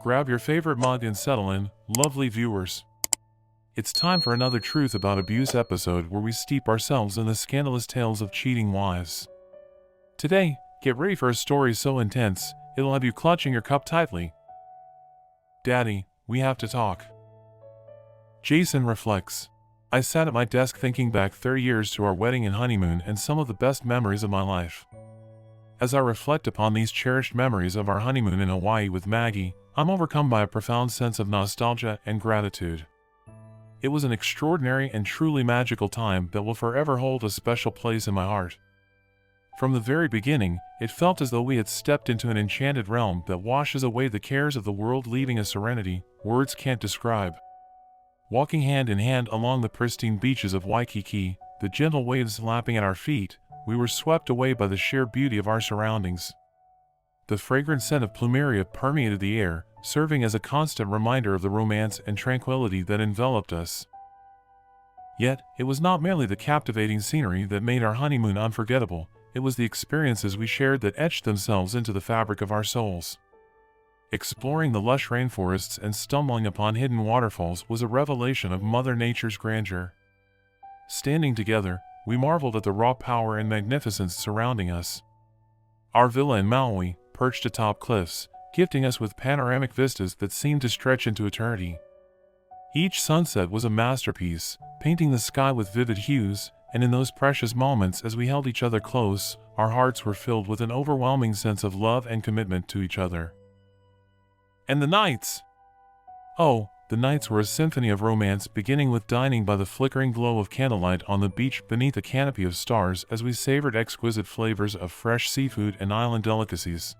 grab your favorite mug and settle in, lovely viewers. It's time for another Truth About Abuse episode where we steep ourselves in the scandalous tales of cheating wives. Today, get ready for a story so intense, it'll have you clutching your cup tightly. Daddy, we have to talk. Jason reflects. I sat at my desk thinking back 30 years to our wedding and honeymoon and some of the best memories of my life. As I reflect upon these cherished memories of our honeymoon in Hawaii with Maggie, I'm overcome by a profound sense of nostalgia and gratitude. It was an extraordinary and truly magical time that will forever hold a special place in my heart. From the very beginning, it felt as though we had stepped into an enchanted realm that washes away the cares of the world, leaving a serenity words can't describe. Walking hand in hand along the pristine beaches of Waikiki, the gentle waves lapping at our feet, we were swept away by the sheer beauty of our surroundings. The fragrant scent of plumeria permeated the air, serving as a constant reminder of the romance and tranquility that enveloped us. Yet, it was not merely the captivating scenery that made our honeymoon unforgettable, it was the experiences we shared that etched themselves into the fabric of our souls. Exploring the lush rainforests and stumbling upon hidden waterfalls was a revelation of Mother Nature's grandeur. Standing together, we marveled at the raw power and magnificence surrounding us. Our villa in Maui, perched atop cliffs, gifting us with panoramic vistas that seemed to stretch into eternity. Each sunset was a masterpiece, painting the sky with vivid hues, and in those precious moments as we held each other close, our hearts were filled with an overwhelming sense of love and commitment to each other. And the nights! Oh, the nights were a symphony of romance, beginning with dining by the flickering glow of candlelight on the beach beneath a canopy of stars as we savored exquisite flavors of fresh seafood and island delicacies.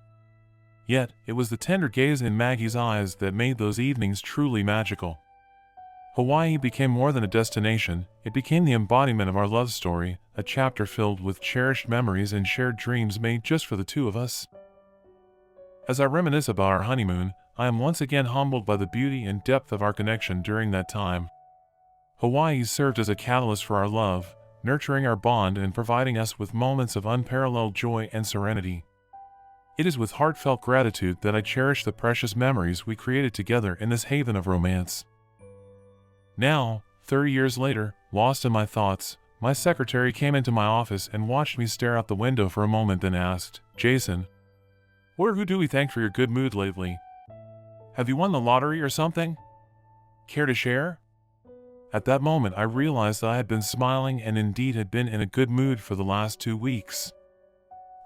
Yet, it was the tender gaze in Maggie's eyes that made those evenings truly magical. Hawaii became more than a destination, it became the embodiment of our love story, a chapter filled with cherished memories and shared dreams made just for the two of us. As I reminisce about our honeymoon, I am once again humbled by the beauty and depth of our connection during that time. Hawaii served as a catalyst for our love, nurturing our bond and providing us with moments of unparalleled joy and serenity. It is with heartfelt gratitude that I cherish the precious memories we created together in this haven of romance. Now, 30 years later, lost in my thoughts, my secretary came into my office and watched me stare out the window for a moment, then asked, "Jason, what or who do we thank for your good mood lately? Have you won the lottery or something? Care to share?" At that moment I realized that I had been smiling and indeed had been in a good mood for the last 2 weeks.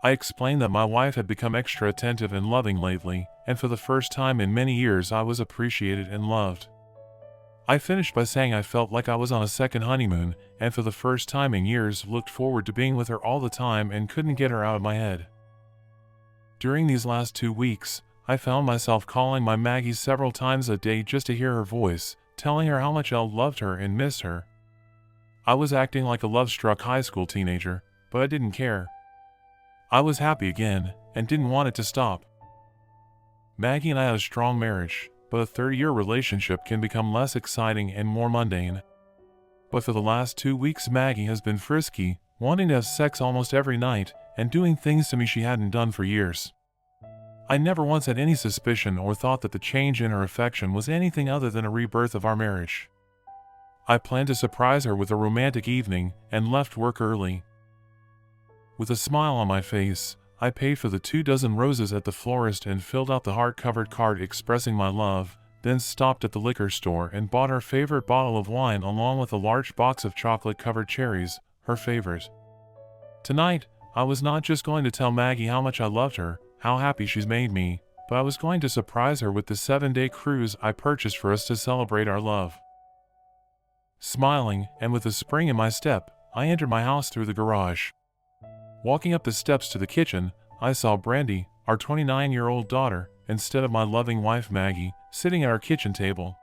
I explained that my wife had become extra attentive and loving lately, and for the first time in many years I was appreciated and loved. I finished by saying I felt like I was on a second honeymoon, and for the first time in years looked forward to being with her all the time and couldn't get her out of my head. During these last 2 weeks, I found myself calling my Maggie several times a day just to hear her voice, telling her how much I loved her and missed her. I was acting like a love-struck high school teenager, but I didn't care. I was happy again, and didn't want it to stop. Maggie and I had a strong marriage, but a 30-year relationship can become less exciting and more mundane. But for the last 2 weeks Maggie has been frisky, wanting to have sex almost every night, and doing things to me she hadn't done for years. I never once had any suspicion or thought that the change in her affection was anything other than a rebirth of our marriage. I planned to surprise her with a romantic evening, and left work early. With a smile on my face, I paid for the 24 roses at the florist and filled out the heart-covered card expressing my love, then stopped at the liquor store and bought her favorite bottle of wine along with a large box of chocolate-covered cherries, her favorite. Tonight, I was not just going to tell Maggie how much I loved her, how happy she's made me, but I was going to surprise her with the 7-day cruise I purchased for us to celebrate our love. Smiling, and with a spring in my step, I entered my house through the garage. Walking up the steps to the kitchen, I saw Brandi, our 29-year-old daughter, instead of my loving wife Maggie, sitting at our kitchen table.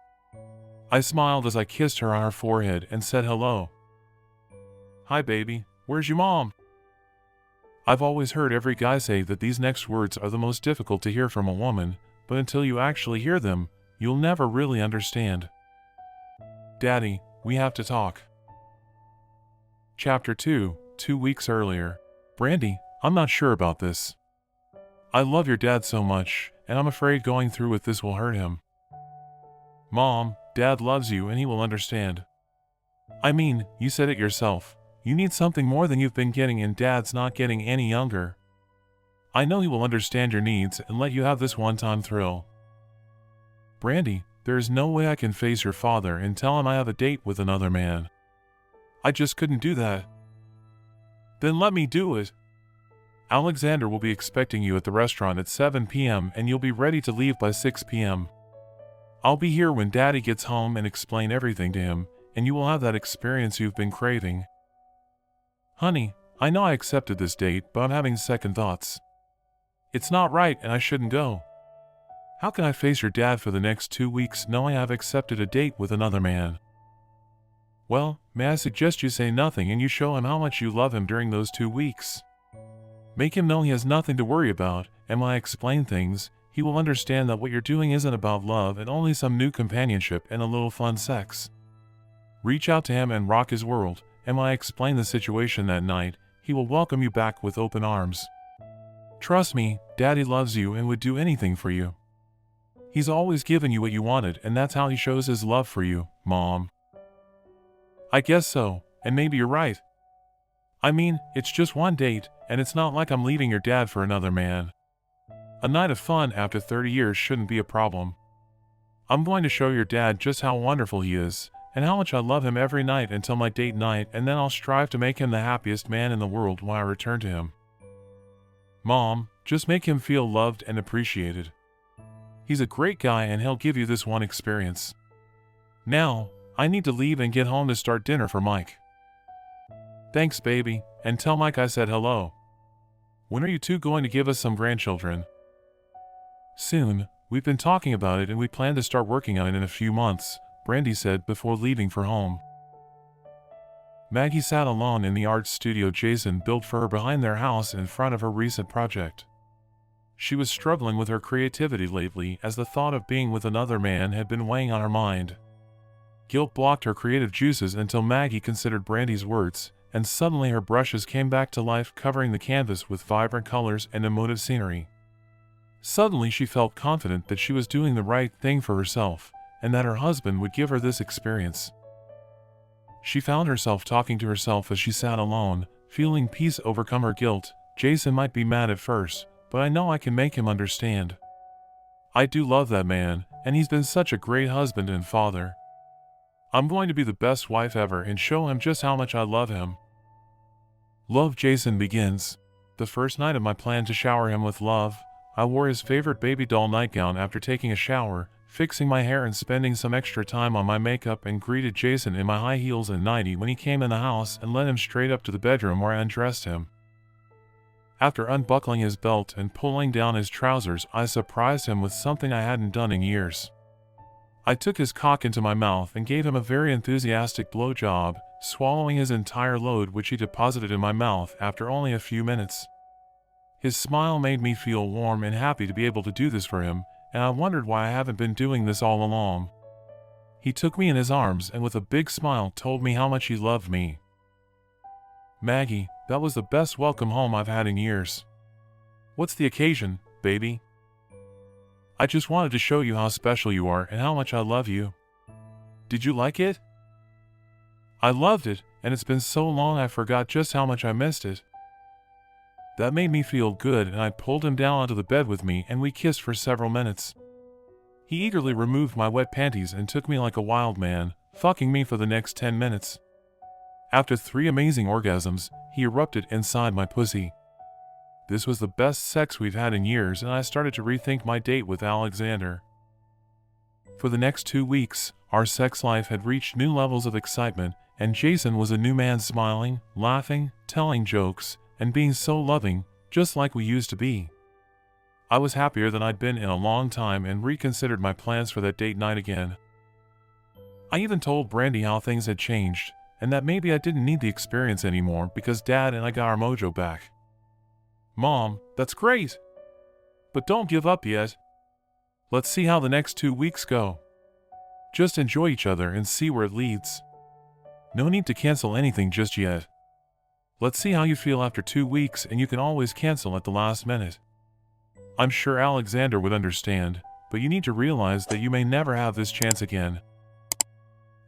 I smiled as I kissed her on her forehead and said hello. "Hi baby, where's your mom?" I've always heard every guy say that these next words are the most difficult to hear from a woman, but until you actually hear them, you'll never really understand. Daddy, we have to talk. Chapter 2, 2 weeks earlier. Brandi, I'm not sure about this. I love your dad so much, and I'm afraid going through with this will hurt him. Mom, Dad loves you and he will understand. I mean, you said it yourself. You need something more than you've been getting and Dad's not getting any younger. I know he will understand your needs and let you have this one-time thrill. Brandi, there is no way I can face your father and tell him I have a date with another man. I just couldn't do that. Then let me do it. Alexander will be expecting you at the restaurant at 7 p.m. and you'll be ready to leave by 6 p.m. I'll be here when Daddy gets home and explain everything to him, and you will have that experience you've been craving. Honey, I know I accepted this date, but I'm having second thoughts. It's not right and I shouldn't go. How can I face your dad for the next 2 weeks knowing I've accepted a date with another man? Well, may I suggest you say nothing and you show him how much you love him during those 2 weeks. Make him know he has nothing to worry about, and when I explain things, he will understand that what you're doing isn't about love and only some new companionship and a little fun sex. Reach out to him and rock his world, and when I explain the situation that night, he will welcome you back with open arms. Trust me, Daddy loves you and would do anything for you. He's always given you what you wanted, and that's how he shows his love for you, Mom. I guess so, and maybe you're right. I mean, it's just one date, and it's not like I'm leaving your dad for another man. A night of fun after 30 years shouldn't be a problem. I'm going to show your dad just how wonderful he is, and how much I love him every night until my date night, and then I'll strive to make him the happiest man in the world when I return to him. Mom, just make him feel loved and appreciated. He's a great guy and he'll give you this one experience. Now, I need to leave and get home to start dinner for Mike. Thanks, baby, and tell Mike I said hello. When are you two going to give us some grandchildren? Soon, we've been talking about it and we plan to start working on it in a few months, Brandi said before leaving for home. Maggie sat alone in the art studio Jason built for her behind their house in front of her recent project. She was struggling with her creativity lately as the thought of being with another man had been weighing on her mind. Guilt blocked her creative juices until Maggie considered Brandi's words, and suddenly her brushes came back to life, covering the canvas with vibrant colors and emotive scenery. Suddenly she felt confident that she was doing the right thing for herself, and that her husband would give her this experience. She found herself talking to herself as she sat alone, feeling peace overcome her guilt. Jason might be mad at first, but I know I can make him understand. I do love that man, and he's been such a great husband and father. I'm going to be the best wife ever and show him just how much I love him. Love Jason begins. The first night of my plan to shower him with love, I wore his favorite baby doll nightgown after taking a shower, fixing my hair and spending some extra time on my makeup, and greeted Jason in my high heels and nightie when he came in the house and led him straight up to the bedroom where I undressed him. After unbuckling his belt and pulling down his trousers, I surprised him with something I hadn't done in years. I took his cock into my mouth and gave him a very enthusiastic blowjob, swallowing his entire load, which he deposited in my mouth after only a few minutes. His smile made me feel warm and happy to be able to do this for him, and I wondered why I haven't been doing this all along. He took me in his arms and with a big smile told me how much he loved me. Maggie, that was the best welcome home I've had in years. What's the occasion, baby? I just wanted to show you how special you are and how much I love you. Did you like it? I loved it, and it's been so long I forgot just how much I missed it. That made me feel good, and I pulled him down onto the bed with me and we kissed for several minutes. He eagerly removed my wet panties and took me like a wild man, fucking me for the next 10 minutes. After 3 amazing orgasms, he erupted inside my pussy. This was the best sex we've had in years, and I started to rethink my date with Alexander. For the next 2 weeks, our sex life had reached new levels of excitement, and Jason was a new man, smiling, laughing, telling jokes, and being so loving, just like we used to be. I was happier than I'd been in a long time and reconsidered my plans for that date night again. I even told Brandi how things had changed, and that maybe I didn't need the experience anymore because Dad and I got our mojo back. Mom, that's great! But don't give up yet. Let's see how the next 2 weeks go. Just enjoy each other and see where it leads. No need to cancel anything just yet. Let's see how you feel after 2 weeks, and you can always cancel at the last minute. I'm sure Alexander would understand, but you need to realize that you may never have this chance again.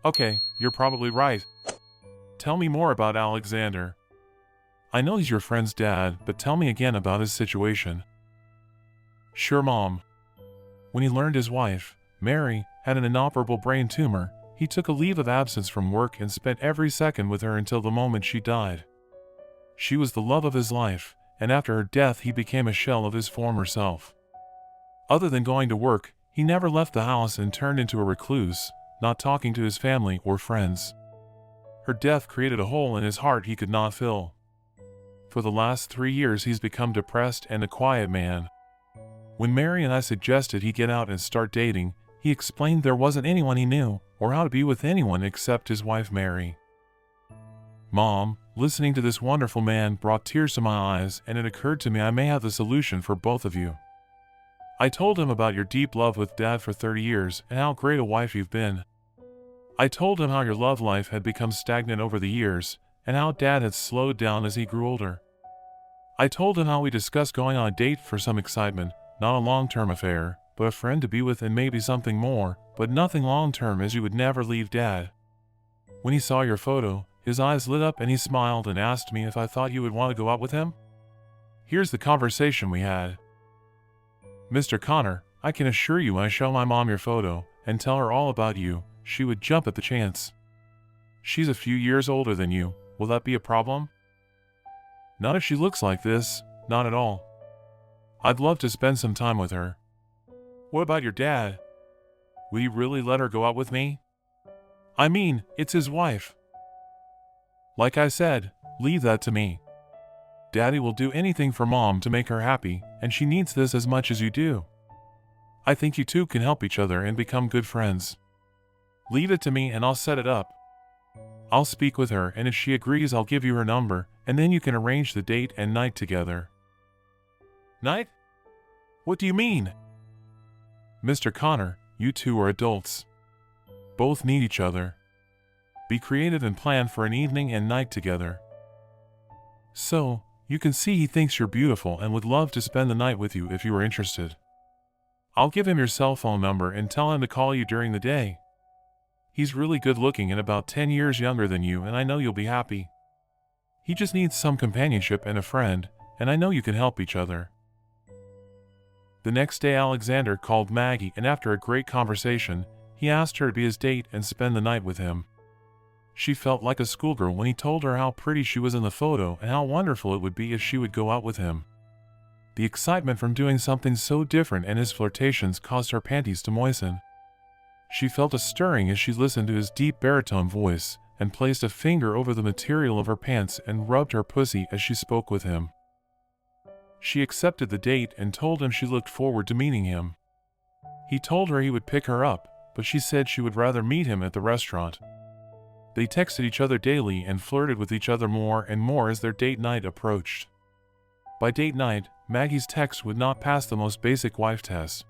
Okay, you're probably right. Tell me more about Alexander. I know he's your friend's dad, but tell me again about his situation. Sure, Mom. When he learned his wife, Mary, had an inoperable brain tumor, he took a leave of absence from work and spent every second with her until the moment she died. She was the love of his life, and after her death he became a shell of his former self. Other than going to work, he never left the house and turned into a recluse, not talking to his family or friends. Her death created a hole in his heart he could not fill. For the last 3 years he's become depressed and a quiet man. When Mary and I suggested he get out and start dating, he explained there wasn't anyone he knew, or how to be with anyone except his wife Mary. Mom, listening to this wonderful man brought tears to my eyes, and it occurred to me I may have the solution for both of you. I told him about your deep love with Dad for 30 years and how great a wife you've been. I told him how your love life had become stagnant over the years, and how Dad had slowed down as he grew older. I told him how we discussed going on a date for some excitement, not a long-term affair, but a friend to be with and maybe something more, but nothing long-term, as you would never leave Dad. When he saw your photo, his eyes lit up and he smiled and asked me if I thought you would want to go out with him. Here's the conversation we had. Mr. Connor, I can assure you when I show my mom your photo and tell her all about you, she would jump at the chance. She's a few years older than you. Will that be a problem? Not if she looks like this, not at all. I'd love to spend some time with her. What about your dad? Will you really let her go out with me? I mean, it's his wife. Like I said, leave that to me. Daddy will do anything for Mom to make her happy, and she needs this as much as you do. I think you two can help each other and become good friends. Leave it to me and I'll set it up. I'll speak with her, and if she agrees I'll give you her number, and then you can arrange the date and night together. Night? What do you mean? Mr. Connor, you two are adults. Both need each other. Be creative and plan for an evening and night together. So, you can see he thinks you're beautiful and would love to spend the night with you if you were interested. I'll give him your cell phone number and tell him to call you during the day. He's really good looking and about 10 years younger than you, and I know you'll be happy. He just needs some companionship and a friend, and I know you can help each other. The next day Alexander called Maggie, and after a great conversation, he asked her to be his date and spend the night with him. She felt like a schoolgirl when he told her how pretty she was in the photo and how wonderful it would be if she would go out with him. The excitement from doing something so different and his flirtations caused her panties to moisten. She felt a stirring as she listened to his deep baritone voice, and placed a finger over the material of her pants and rubbed her pussy as she spoke with him. She accepted the date and told him she looked forward to meeting him. He told her he would pick her up, but she said she would rather meet him at the restaurant. They texted each other daily and flirted with each other more and more as their date night approached. By date night, Maggie's text would not pass the most basic wife test.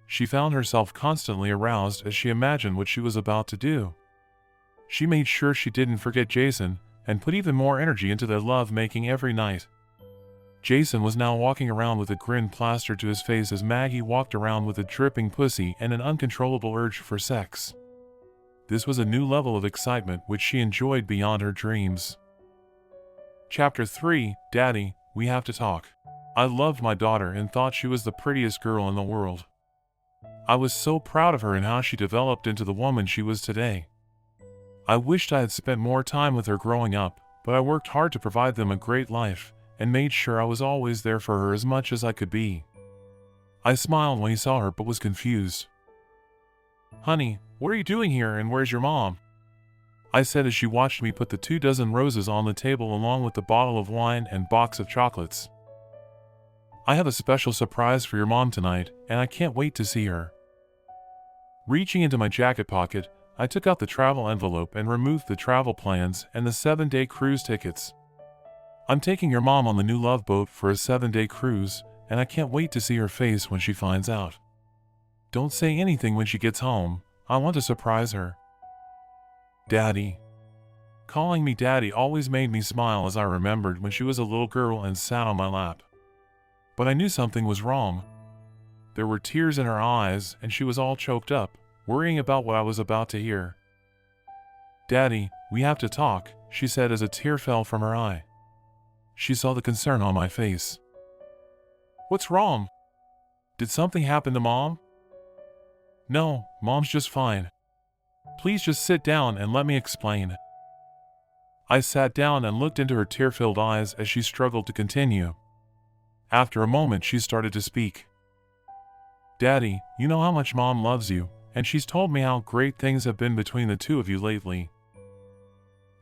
She found herself constantly aroused as she imagined what she was about to do. She made sure she didn't forget Jason, and put even more energy into their love-making every night. Jason was now walking around with a grin plastered to his face as Maggie walked around with a dripping pussy and an uncontrollable urge for sex. This was a new level of excitement which she enjoyed beyond her dreams. Chapter 3, Daddy, we have to talk. I loved my daughter and thought she was the prettiest girl in the world. I was so proud of her and how she developed into the woman she was today. I wished I had spent more time with her growing up, but I worked hard to provide them a great life, and made sure I was always there for her as much as I could be. I smiled when he saw her but was confused. Honey, what are you doing here and where's your mom? I said as she watched me put the 24 roses on the table along with the bottle of wine and box of chocolates. I have a special surprise for your mom tonight, and I can't wait to see her. Reaching into my jacket pocket, I took out the travel envelope and removed the travel plans and the 7-day cruise tickets. I'm taking your mom on the new Love Boat for a 7-day cruise, and I can't wait to see her face when she finds out. Don't say anything when she gets home. I want to surprise her. Daddy. Calling me Daddy always made me smile as I remembered when she was a little girl and sat on my lap. but I knew something was wrong. There were tears in her eyes, and she was all choked up, worrying about what I was about to hear. "Daddy, we have to talk," she said as a tear fell from her eye. She saw the concern on my face. "What's wrong? Did something happen to Mom?" "No, Mom's just fine. Please just sit down and let me explain." I sat down and looked into her tear-filled eyes as she struggled to continue. After a moment, she started to speak. "Daddy, you know how much Mom loves you, and she's told me how great things have been between the two of you lately."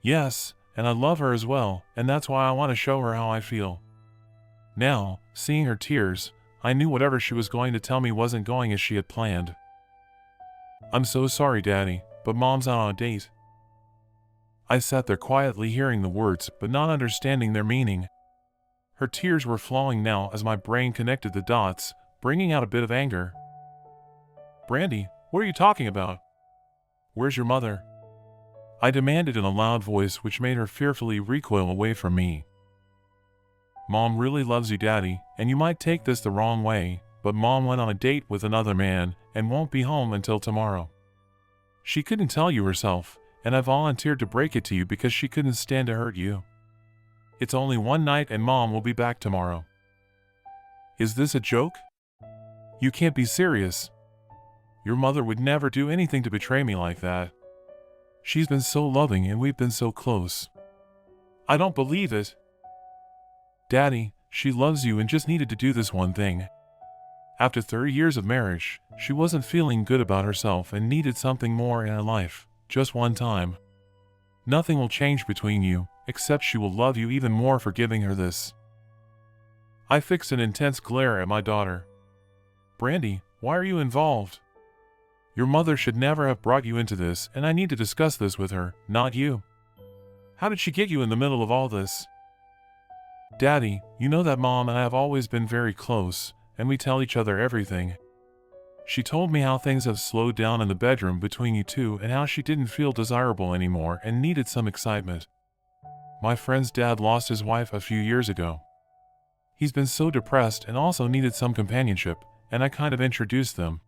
"Yes, and I love her as well, and that's why I want to show her how I feel." Now, seeing her tears, I knew whatever she was going to tell me wasn't going as she had planned. "I'm so sorry, Daddy, but Mom's out on a date." I sat there quietly hearing the words, but not understanding their meaning. Her tears were flowing now as my brain connected the dots, bringing out a bit of anger. "Brandi, what are you talking about? Where's your mother?" I demanded in a loud voice which made her fearfully recoil away from me. "Mom really loves you, Daddy, and you might take this the wrong way, but Mom went on a date with another man and won't be home until tomorrow. She couldn't tell you herself, and I volunteered to break it to you because she couldn't stand to hurt you. It's only one night and Mom will be back tomorrow." "Is this a joke? You can't be serious. Your mother would never do anything to betray me like that. She's been so loving and we've been so close." "I don't believe it." "Daddy, she loves you and just needed to do this one thing. After 30 years of marriage, she wasn't feeling good about herself and needed something more in her life, just one time. Nothing will change between you, except she will love you even more for giving her this." I fixed an intense glare at my daughter. "Brandi, why are you involved? Your mother should never have brought you into this, and I need to discuss this with her, not you. How did she get you in the middle of all this?" "Daddy, you know that Mom and I have always been very close, and we tell each other everything. She told me how things have slowed down in the bedroom between you two and how she didn't feel desirable anymore and needed some excitement. My friend's dad lost his wife a few years ago. He's been so depressed and also needed some companionship, and I kind of introduced them."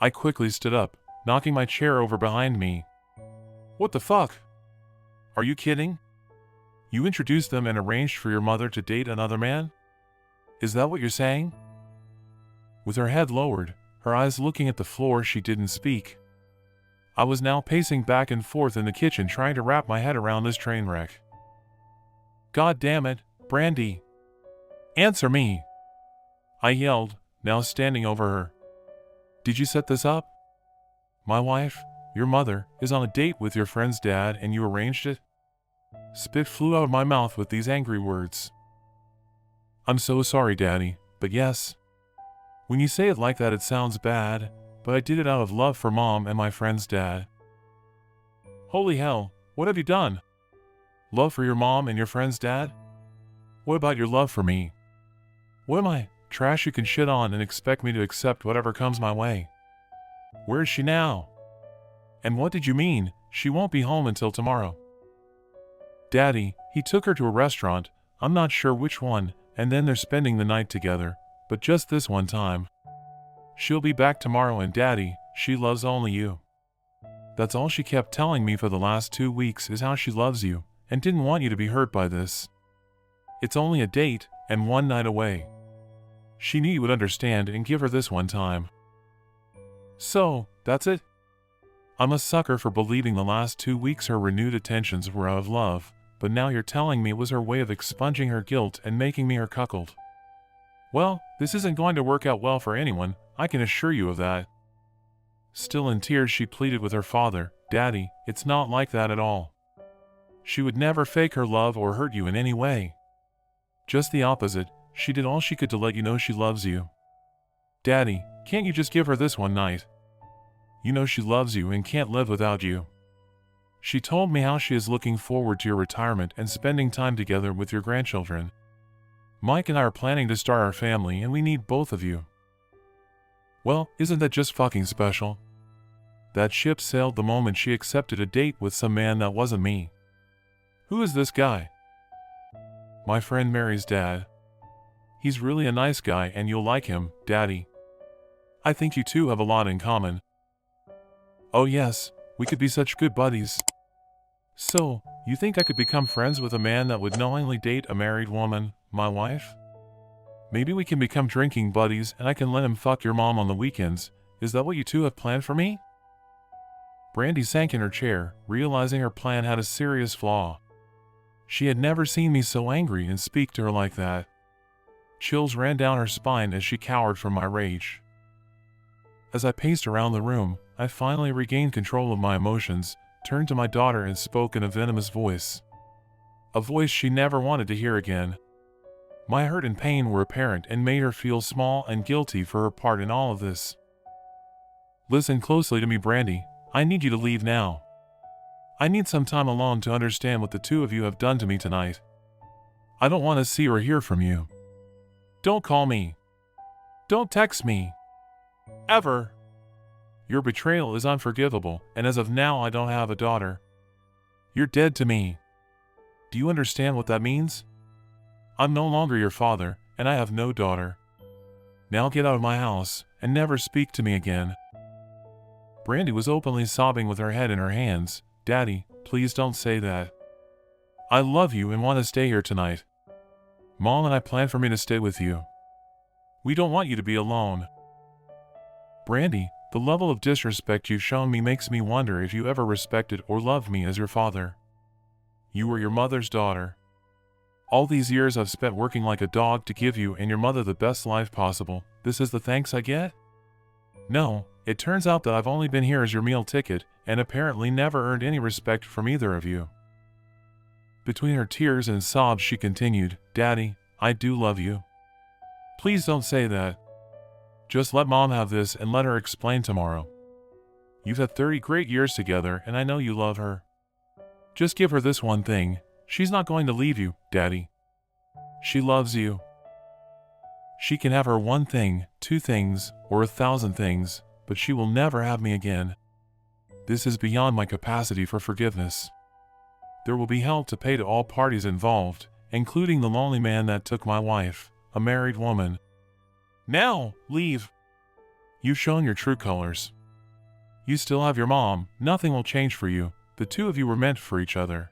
I quickly stood up, knocking my chair over behind me. "What the fuck? Are you kidding? You introduced them and arranged for your mother to date another man? Is that what you're saying?" With her head lowered, her eyes looking at the floor, she didn't speak. I was now pacing back and forth in the kitchen trying to wrap my head around this train wreck. "God damn it, Brandi! Answer me!" I yelled, now standing over her. "Did you set this up? My wife, your mother, is on a date with your friend's dad and you arranged it?" Spit flew out of my mouth with these angry words. "I'm so sorry, Daddy, but yes. When you say it like that, it sounds bad, but I did it out of love for Mom and my friend's dad." "Holy hell, what have you done? Love for your mom and your friend's dad? What about your love for me? What am I, trash you can shit on and expect me to accept whatever comes my way? Where is she now? And what did you mean, she won't be home until tomorrow?" "Daddy, he took her to a restaurant, I'm not sure which one, and then they're spending the night together, but just this one time. She'll be back tomorrow and Daddy, she loves only you. That's all she kept telling me for the last 2 weeks is how she loves you, and didn't want you to be hurt by this. It's only a date, and one night away. She knew you would understand and give her this one time." "So, that's it? I'm a sucker for believing the last 2 weeks her renewed attentions were out of love, but now you're telling me it was her way of expunging her guilt and making me her cuckold. Well, this isn't going to work out well for anyone, I can assure you of that." Still in tears, she pleaded with her father, "Daddy, it's not like that at all. She would never fake her love or hurt you in any way. Just the opposite, she did all she could to let you know she loves you. Daddy, can't you just give her this one night? You know she loves you and can't live without you. She told me how she is looking forward to your retirement and spending time together with your grandchildren. Mike and I are planning to start our family and we need both of you." Well, isn't that just fucking special? That ship sailed the moment she accepted a date with some man that wasn't me. "Who is this guy?" "My friend Mary's dad. He's really a nice guy and you'll like him, Daddy. I think you two have a lot in common. Oh yes, we could be such good buddies. So, you think I could become friends with a man that would knowingly date a married woman, my wife? Maybe we can become drinking buddies and I can let him fuck your mom on the weekends. Is that what you two have planned for me? Brandi sank in her chair, realizing her plan had a serious flaw. She had never seen me so angry and speak to her like that. Chills ran down her spine as she cowered from my rage. As I paced around the room, I finally regained control of my emotions, turned to my daughter and spoke in a venomous voice. A voice she never wanted to hear again. My hurt and pain were apparent and made her feel small and guilty for her part in all of this. Listen closely to me, Brandi. I need you to leave now. I need some time alone to understand what the two of you have done to me tonight. I don't want to see or hear from you. Don't call me. Don't text me. Ever. Your betrayal is unforgivable, and as of now I don't have a daughter. You're dead to me. Do you understand what that means? I'm no longer your father, and I have no daughter. Now get out of my house, and never speak to me again. Brandi was openly sobbing with her head in her hands. Daddy, please don't say that. I love you and want to stay here tonight. Mom and I plan for me to stay with you. We don't want you to be alone. Brandi, the level of disrespect you've shown me makes me wonder if you ever respected or loved me as your father. You were your mother's daughter. All these years I've spent working like a dog to give you and your mother the best life possible. This is the thanks I get? No, it turns out that I've only been here as your meal ticket, and apparently never earned any respect from either of you. Between her tears and sobs she continued, Daddy, I do love you. Please don't say that. Just let Mom have this and let her explain tomorrow. You've had 30 great years together and I know you love her. Just give her this one thing. She's not going to leave you, Daddy. She loves you. She can have her one thing, two things, or 1,000 things, but she will never have me again. This is beyond my capacity for forgiveness. There will be hell to pay to all parties involved, including the lonely man that took my wife, a married woman. Now, leave. You've shown your true colors. You still have your mom, nothing will change for you, the two of you were meant for each other.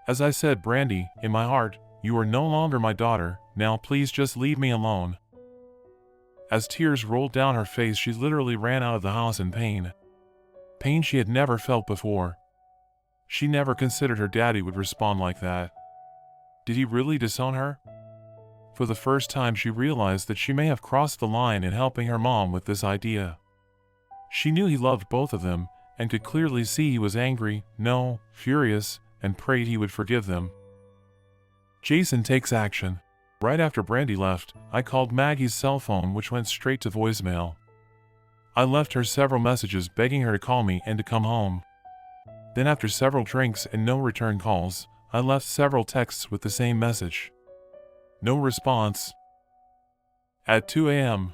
As I said, Brandi, in my heart, you are no longer my daughter, now please just leave me alone. As tears rolled down her face, she literally ran out of the house in pain. Pain she had never felt before. She never considered her daddy would respond like that. Did he really disown her? For the first time she realized that she may have crossed the line in helping her mom with this idea. She knew he loved both of them, and could clearly see he was angry, no, furious, and prayed he would forgive them. Jason takes action. Right after Brandi left, I called Maggie's cell phone, which went straight to voicemail. I left her several messages begging her to call me and to come home. Then after several drinks and no return calls, I left several texts with the same message. No response. At 2 a.m.,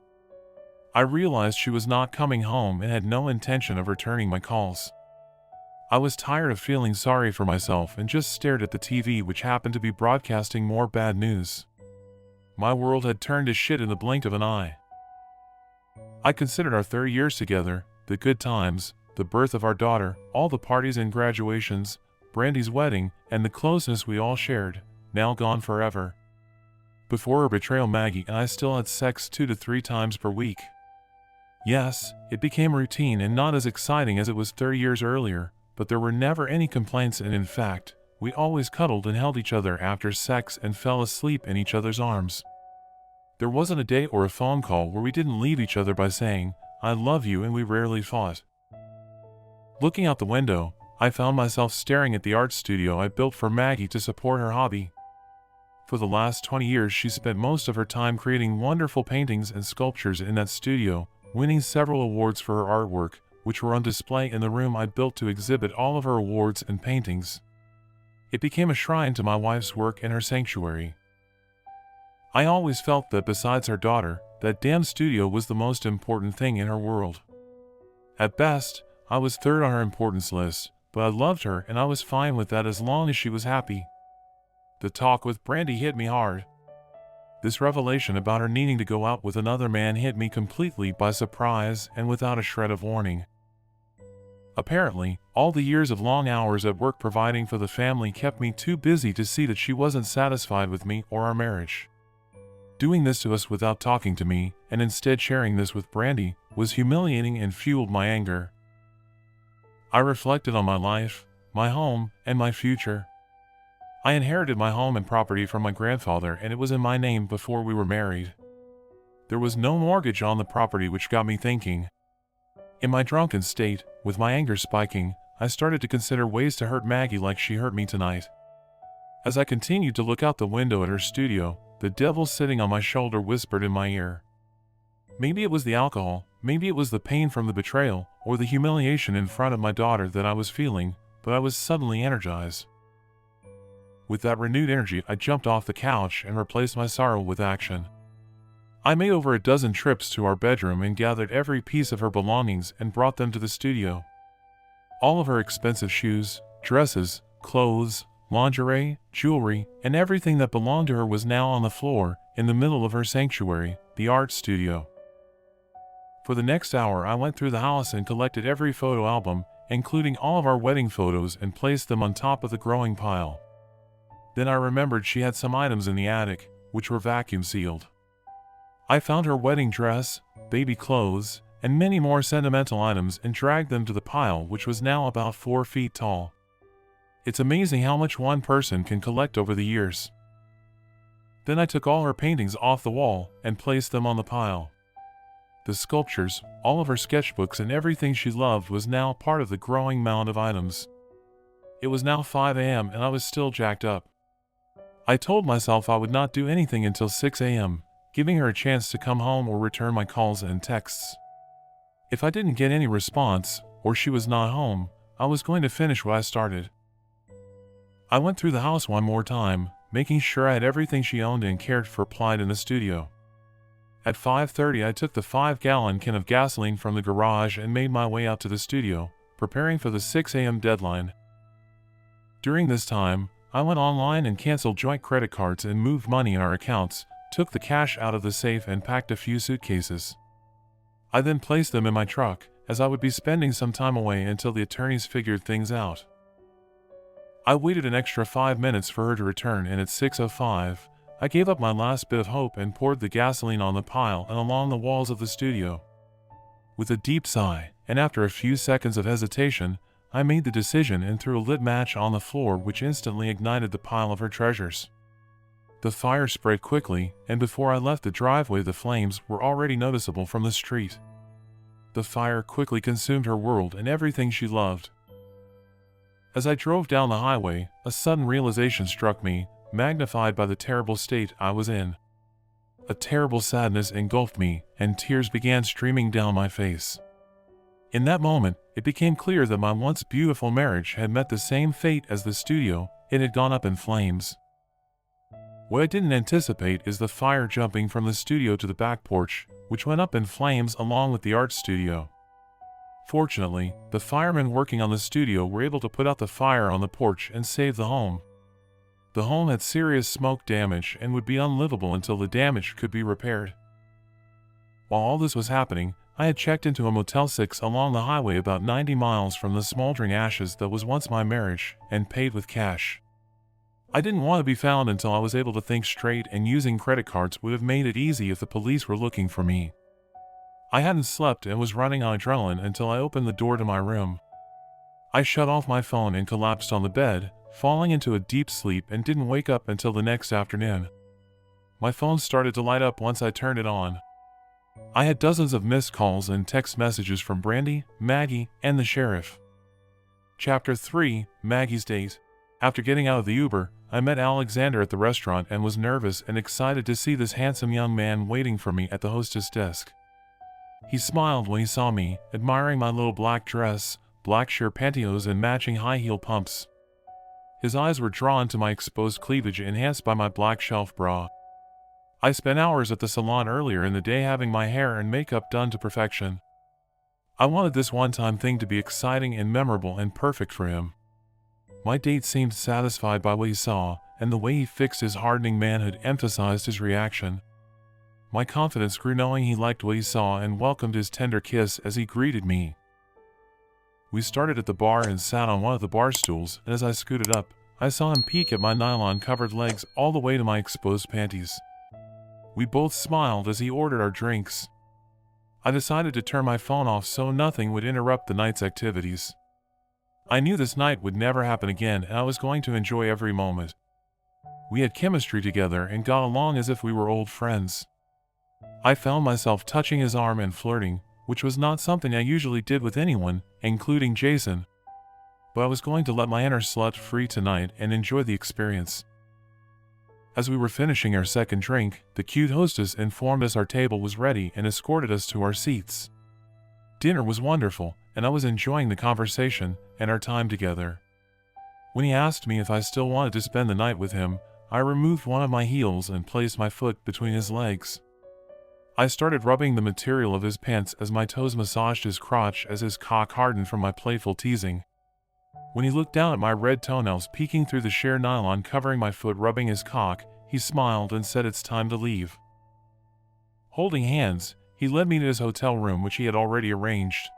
I realized she was not coming home and had no intention of returning my calls. I was tired of feeling sorry for myself and just stared at the TV, which happened to be broadcasting more bad news. My world had turned to shit in the blink of an eye. I considered our 30 years together, the good times, the birth of our daughter, all the parties and graduations, Brandi's wedding, and the closeness we all shared, now gone forever. Before her betrayal, Maggie and I still had sex 2 to 3 times per week. Yes, it became routine and not as exciting as it was 30 years earlier, but there were never any complaints, and in fact, we always cuddled and held each other after sex and fell asleep in each other's arms. There wasn't a day or a phone call where we didn't leave each other by saying, I love you, and we rarely fought. Looking out the window, I found myself staring at the art studio I built for Maggie to support her hobby. For the last 20 years she spent most of her time creating wonderful paintings and sculptures in that studio, winning several awards for her artwork, which were on display in the room I built to exhibit all of her awards and paintings. It became a shrine to my wife's work and her sanctuary. I always felt that besides her daughter, that damn studio was the most important thing in her world. At best, I was third on her importance list, but I loved her and I was fine with that as long as she was happy. The talk with Brandi hit me hard. This revelation about her needing to go out with another man hit me completely by surprise and without a shred of warning. Apparently, all the years of long hours at work providing for the family kept me too busy to see that she wasn't satisfied with me or our marriage. Doing this to us without talking to me, and instead sharing this with Brandi, was humiliating and fueled my anger. I reflected on my life, my home, and my future. I inherited my home and property from my grandfather, and it was in my name before we were married. There was no mortgage on the property, which got me thinking. In my drunken state, with my anger spiking, I started to consider ways to hurt Maggie like she hurt me tonight. As I continued to look out the window at her studio, the devil sitting on my shoulder whispered in my ear. Maybe it was the alcohol, maybe it was the pain from the betrayal, or the humiliation in front of my daughter that I was feeling, but I was suddenly energized. With that renewed energy, I jumped off the couch and replaced my sorrow with action. I made over a dozen trips to our bedroom and gathered every piece of her belongings and brought them to the studio. All of her expensive shoes, dresses, clothes, lingerie, jewelry, and everything that belonged to her was now on the floor, in the middle of her sanctuary, the art studio. For the next hour, I went through the house and collected every photo album, including all of our wedding photos, and placed them on top of the growing pile. Then I remembered she had some items in the attic, which were vacuum sealed. I found her wedding dress, baby clothes, and many more sentimental items and dragged them to the pile, which was now about 4 feet tall. It's amazing how much one person can collect over the years. Then I took all her paintings off the wall and placed them on the pile. The sculptures, all of her sketchbooks, and everything she loved was now part of the growing mound of items. It was now 5 a.m. and I was still jacked up. I told myself I would not do anything until 6 a.m., giving her a chance to come home or return my calls and texts. If I didn't get any response, or she was not home, I was going to finish what I started. I went through the house one more time, making sure I had everything she owned and cared for applied in the studio. At 5:30, I took the 5-gallon can of gasoline from the garage and made my way out to the studio, preparing for the 6 a.m. deadline. During this time, I went online and canceled joint credit cards and moved money in our accounts, took the cash out of the safe and packed a few suitcases. I then placed them in my truck, as I would be spending some time away until the attorneys figured things out. I waited an extra 5 minutes for her to return, and at 6:05, I gave up my last bit of hope and poured the gasoline on the pile and along the walls of the studio. With a deep sigh, and after a few seconds of hesitation, I made the decision and threw a lit match on the floor, which instantly ignited the pile of her treasures. The fire spread quickly, and before I left the driveway, the flames were already noticeable from the street. The fire quickly consumed her world and everything she loved. As I drove down the highway, a sudden realization struck me, magnified by the terrible state I was in. A terrible sadness engulfed me, and tears began streaming down my face. In that moment, it became clear that my once beautiful marriage had met the same fate as the studio. It had gone up in flames. What I didn't anticipate is the fire jumping from the studio to the back porch, which went up in flames along with the art studio. Fortunately, the firemen working on the studio were able to put out the fire on the porch and save the home. The home had serious smoke damage and would be unlivable until the damage could be repaired. While all this was happening, I had checked into a Motel 6 along the highway about 90 miles from the smoldering ashes that was once my marriage, and paid with cash. I didn't want to be found until I was able to think straight, and using credit cards would have made it easy if the police were looking for me. I hadn't slept and was running on adrenaline until I opened the door to my room. I shut off my phone and collapsed on the bed, falling into a deep sleep, and didn't wake up until the next afternoon. My phone started to light up once I turned it on. I had dozens of missed calls and text messages from Brandi, Maggie, and the sheriff. Chapter 3: Maggie's Date. After getting out of the Uber, I met Alexander at the restaurant and was nervous and excited to see this handsome young man waiting for me at the hostess desk. He smiled when he saw me, admiring my little black dress, black sheer pantyhose, and matching high-heel pumps. His eyes were drawn to my exposed cleavage enhanced by my black shelf bra. I spent hours at the salon earlier in the day having my hair and makeup done to perfection. I wanted this one-time thing to be exciting and memorable and perfect for him. My date seemed satisfied by what he saw, and the way he fixed his hardening manhood emphasized his reaction. My confidence grew knowing he liked what he saw and welcomed his tender kiss as he greeted me. We started at the bar and sat on one of the bar stools, and as I scooted up, I saw him peek at my nylon-covered legs all the way to my exposed panties. We both smiled as he ordered our drinks. I decided to turn my phone off so nothing would interrupt the night's activities. I knew this night would never happen again, and I was going to enjoy every moment. We had chemistry together and got along as if we were old friends. I found myself touching his arm and flirting, which was not something I usually did with anyone, including Jason. But I was going to let my inner slut free tonight and enjoy the experience. As we were finishing our second drink, the cute hostess informed us our table was ready and escorted us to our seats. Dinner was wonderful, and I was enjoying the conversation and our time together. When he asked me if I still wanted to spend the night with him, I removed one of my heels and placed my foot between his legs. I started rubbing the material of his pants as my toes massaged his crotch as his cock hardened from my playful teasing. When he looked down at my red toenails peeking through the sheer nylon covering my foot rubbing his cock, he smiled and said it's time to leave. Holding hands, he led me to his hotel room which he had already arranged.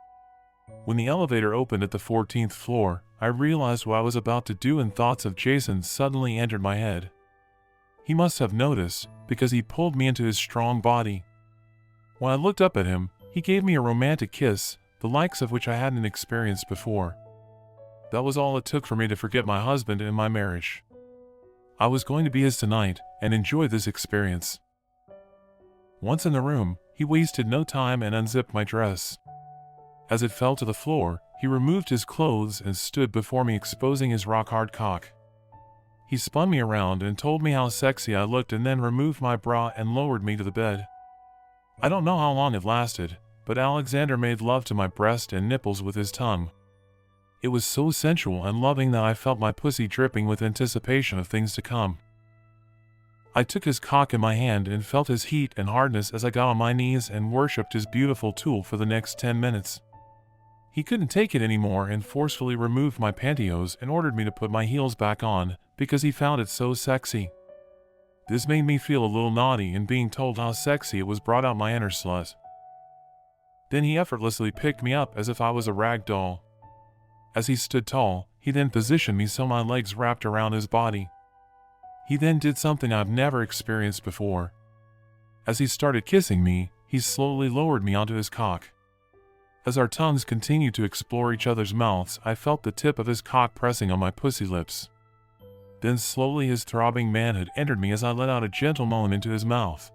When the elevator opened at the 14th floor, I realized what I was about to do and thoughts of Jason suddenly entered my head. He must have noticed, because he pulled me into his strong body. When I looked up at him, he gave me a romantic kiss, the likes of which I hadn't experienced before. That was all it took for me to forget my husband and my marriage. I was going to be his tonight, and enjoy this experience. Once in the room, he wasted no time and unzipped my dress. As it fell to the floor, he removed his clothes and stood before me exposing his rock-hard cock. He spun me around and told me how sexy I looked and then removed my bra and lowered me to the bed. I don't know how long it lasted, but Alexander made love to my breast and nipples with his tongue. It was so sensual and loving that I felt my pussy dripping with anticipation of things to come. I took his cock in my hand and felt his heat and hardness as I got on my knees and worshipped his beautiful tool for the next 10 minutes. He couldn't take it anymore and forcefully removed my pantyhose and ordered me to put my heels back on because he found it so sexy. This made me feel a little naughty, and being told how sexy it was brought out my inner slut. Then he effortlessly picked me up as if I was a rag doll. As he stood tall, he then positioned me so my legs wrapped around his body. He then did something I've never experienced before. As he started kissing me, he slowly lowered me onto his cock. As our tongues continued to explore each other's mouths, I felt the tip of his cock pressing on my pussy lips. Then slowly his throbbing manhood entered me as I let out a gentle moan into his mouth.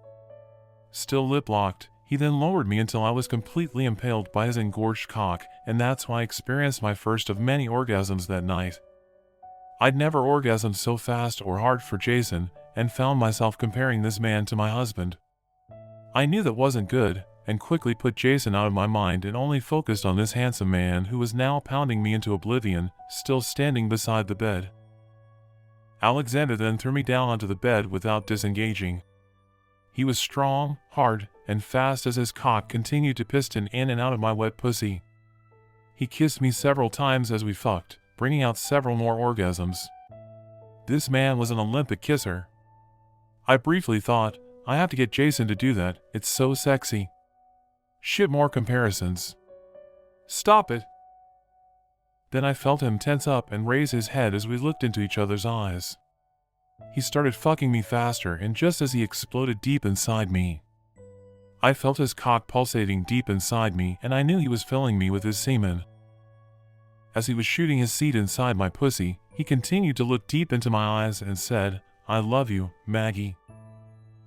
Still lip-locked, he then lowered me until I was completely impaled by his engorged cock, and that's when I experienced my first of many orgasms that night. I'd never orgasmed so fast or hard for Jason, and found myself comparing this man to my husband. I knew that wasn't good, and quickly put Jason out of my mind and only focused on this handsome man who was now pounding me into oblivion, still standing beside the bed. Alexander then threw me down onto the bed without disengaging. He was strong, hard, and fast as his cock continued to piston in and out of my wet pussy. He kissed me several times as we fucked, bringing out several more orgasms. This man was an Olympic kisser. I briefly thought, I have to get Jason to do that, it's so sexy. Shit, more comparisons. Stop it. Then I felt him tense up and raise his head as we looked into each other's eyes. He started fucking me faster, and just as he exploded deep inside me, I felt his cock pulsating deep inside me, and I knew he was filling me with his semen. As he was shooting his seed inside my pussy, he continued to look deep into my eyes and said, "I love you, Maggie."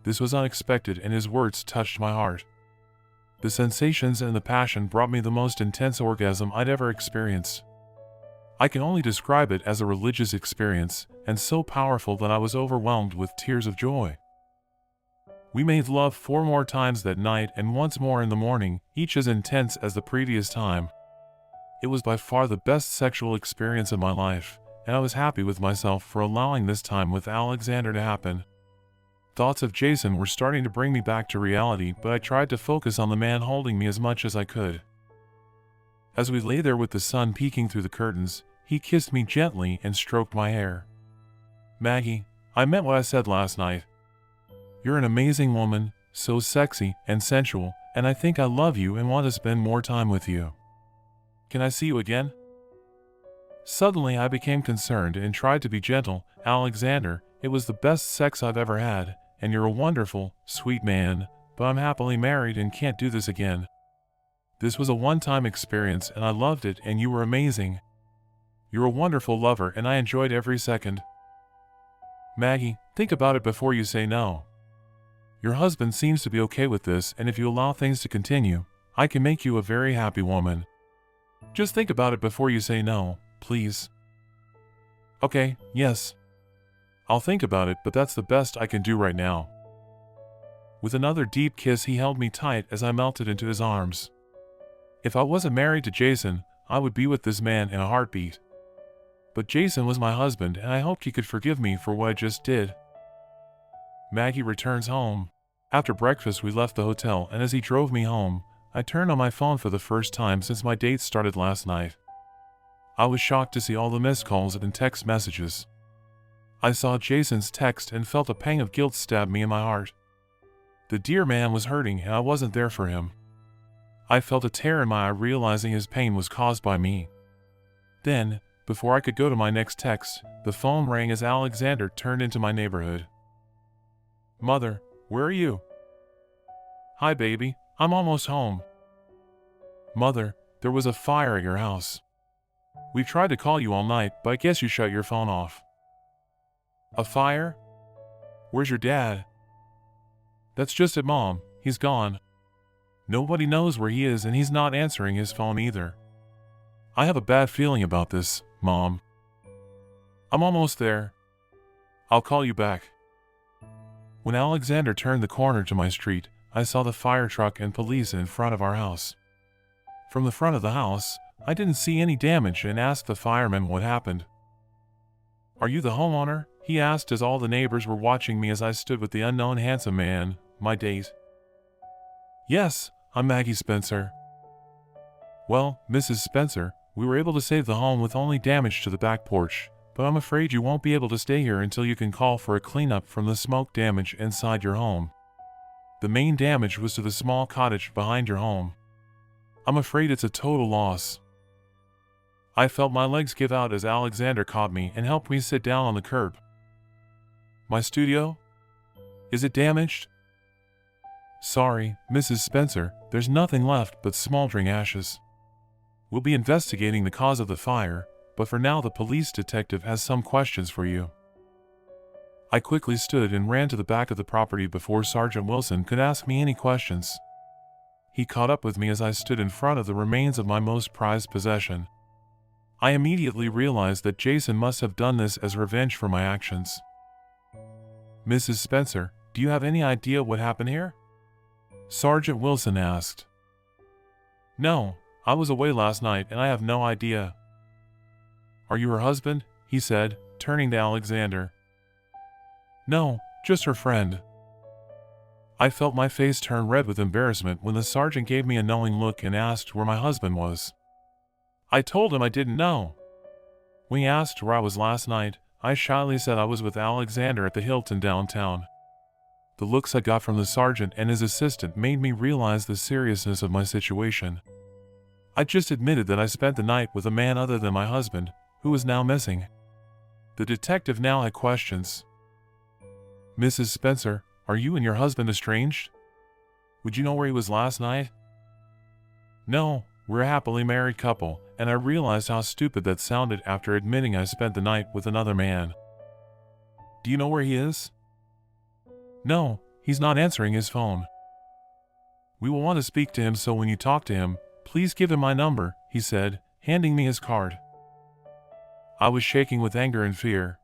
This was unexpected, and his words touched my heart. The sensations and the passion brought me the most intense orgasm I'd ever experienced. I can only describe it as a religious experience, and so powerful that I was overwhelmed with tears of joy. We made love 4 more times that night and once more in the morning, each as intense as the previous time. It was by far the best sexual experience of my life, and I was happy with myself for allowing this time with Alexander to happen. Thoughts of Jason were starting to bring me back to reality, but I tried to focus on the man holding me as much as I could. As we lay there with the sun peeking through the curtains, he kissed me gently and stroked my hair. "Maggie, I meant what I said last night. You're an amazing woman, so sexy and sensual, and I think I love you and want to spend more time with you. Can I see you again? Suddenly I became concerned and tried to be gentle. Alexander, it was the best sex I've ever had, and you're a wonderful, sweet man, but I'm happily married and can't do this again. This was a one-time experience and I loved it and you were amazing. You're a wonderful lover and I enjoyed every second. Maggie, think about it before you say no. Your husband seems to be okay with this, and if you allow things to continue, I can make you a very happy woman. Just think about it before you say no, please. Okay, yes. I'll think about it, but that's the best I can do right now. With another deep kiss, he held me tight as I melted into his arms. If I wasn't married to Jason, I would be with this man in a heartbeat. But Jason was my husband, and I hoped he could forgive me for what I just did. Maggie returns home. After breakfast, we left the hotel, and as he drove me home, I turned on my phone for the first time since my date started last night. I was shocked to see all the missed calls and text messages. I saw Jason's text and felt a pang of guilt stab me in my heart. The dear man was hurting and I wasn't there for him. I felt a tear in my eye realizing his pain was caused by me. Then, before I could go to my next text, the phone rang as Alexander turned into my neighborhood. Mother, where are you? Hi baby, I'm almost home. Mother, there was a fire at your house. We tried to call you all night, but I guess you shut your phone off. A fire? Where's your dad? That's just it, Mom, he's gone. Nobody knows where he is and he's not answering his phone either. I have a bad feeling about this, Mom. I'm almost there. I'll call you back. When Alexander turned the corner to my street, I saw the fire truck and police in front of our house. From the front of the house, I didn't see any damage and asked the fireman what happened. Are you the homeowner? He asked as all the neighbors were watching me as I stood with the unknown handsome man, my date. Yes, I'm Maggie Spencer. Well, Mrs. Spencer, we were able to save the home with only damage to the back porch, but I'm afraid you won't be able to stay here until you can call for a cleanup from the smoke damage inside your home. The main damage was to the small cottage behind your home. I'm afraid it's a total loss. I felt my legs give out as Alexander caught me and helped me sit down on the curb. My studio? Is it damaged? Sorry, Mrs. Spencer, there's nothing left but smoldering ashes. We'll be investigating the cause of the fire, but for now the police detective has some questions for you. I quickly stood and ran to the back of the property before Sergeant Wilson could ask me any questions. He caught up with me as I stood in front of the remains of my most prized possession. I immediately realized that Jason must have done this as revenge for my actions. Mrs. Spencer, do you have any idea what happened here? Sergeant Wilson asked. No, I was away last night and I have no idea. Are you her husband? He said, turning to Alexander. No, just her friend. I felt my face turn red with embarrassment when the sergeant gave me a knowing look and asked where my husband was. I told him I didn't know. When he asked where I was last night, I shyly said I was with Alexander at the Hilton downtown. The looks I got from the sergeant and his assistant made me realize the seriousness of my situation. I just admitted that I spent the night with a man other than my husband, who was now missing. The detective now had questions. Mrs. Spencer, are you and your husband estranged? Would you know where he was last night? No, we're a happily married couple, and I realized how stupid that sounded after admitting I spent the night with another man. Do you know where he is? No, he's not answering his phone. We will want to speak to him, so when you talk to him, please give him my number, he said, handing me his card. I was shaking with anger and fear.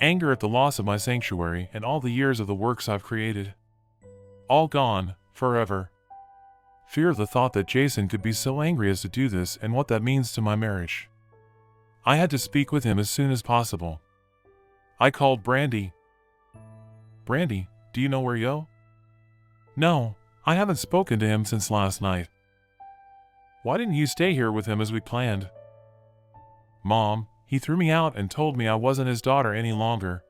Anger at the loss of my sanctuary and all the years of the works I've created. All gone, forever. Fear of the thought that Jason could be so angry as to do this and what that means to my marriage. I had to speak with him as soon as possible. I called Brandi. Brandi, do you know where Yo? No, I haven't spoken to him since last night. Why didn't you stay here with him as we planned? Mom, he threw me out and told me I wasn't his daughter any longer.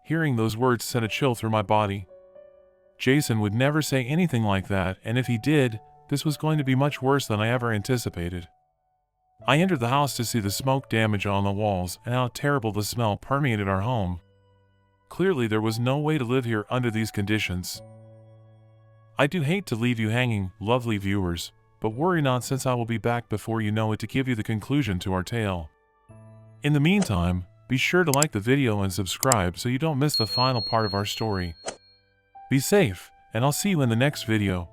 Hearing those words sent a chill through my body. Jason would never say anything like that, and if he did, this was going to be much worse than I ever anticipated. I entered the house to see the smoke damage on the walls and how terrible the smell permeated our home. Clearly there was no way to live here under these conditions. I do hate to leave you hanging, lovely viewers, but worry not, since I will be back before you know it to give you the conclusion to our tale. In the meantime, be sure to like the video and subscribe so you don't miss the final part of our story. Be safe, and I'll see you in the next video.